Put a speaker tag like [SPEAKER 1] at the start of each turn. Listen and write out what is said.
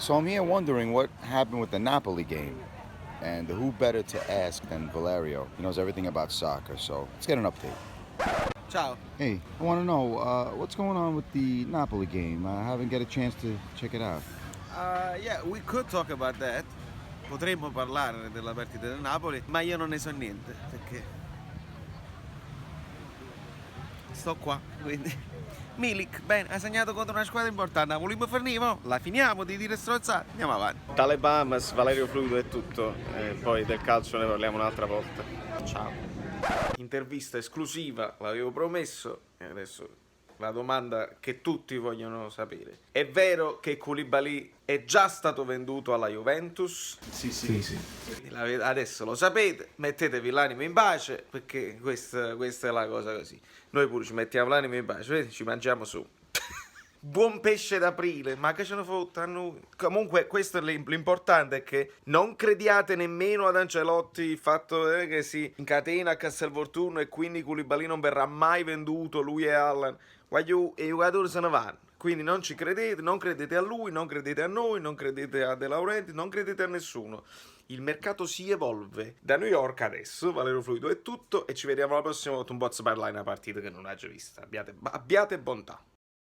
[SPEAKER 1] So I'm here wondering what happened with the Napoli game. And who better to ask than Valerio? He knows everything about soccer, so let's get an update.
[SPEAKER 2] Ciao.
[SPEAKER 1] Hey, I want to know what's going on with the Napoli game. I haven't get a chance to check it out.
[SPEAKER 2] Yeah, we could talk about that. Potremmo parlare della partita del Napoli, ma io non ne so niente, perché sto qua, quindi... Milik, bene, ha segnato contro una squadra importante, vogliamo finire? La finiamo di dire strozzate, andiamo avanti.
[SPEAKER 3] Dalle Bahamas, Valerio Fluido è tutto, poi del calcio ne parliamo un'altra volta. Ciao. Intervista esclusiva, l'avevo promesso, e adesso la domanda che tutti vogliono sapere. È vero che Koulibaly è già stato venduto alla Juventus?
[SPEAKER 4] Sì.
[SPEAKER 3] Adesso lo sapete, mettetevi l'animo in pace, perché questa è la cosa così. Noi pure ci mettiamo l'animo in pace, vedete? Ci mangiamo su. Buon pesce d'aprile, ma che ce ne fotta a noi? Comunque, questo è l'importante, è che non crediate nemmeno ad Ancelotti il fatto che si incatena a Castelvolturno e quindi Koulibaly non verrà mai venduto, lui e Allan. Guagliù, e i giocatori se ne vanno. Quindi non ci credete, non credete a lui, non credete a noi, non credete a De Laurentiis, non credete a nessuno. Il mercato si evolve. Da New York adesso, Valerio Fluido è tutto e ci vediamo la prossima volta un bozzo parlare una partita che non ha già vista. Abbiate bontà.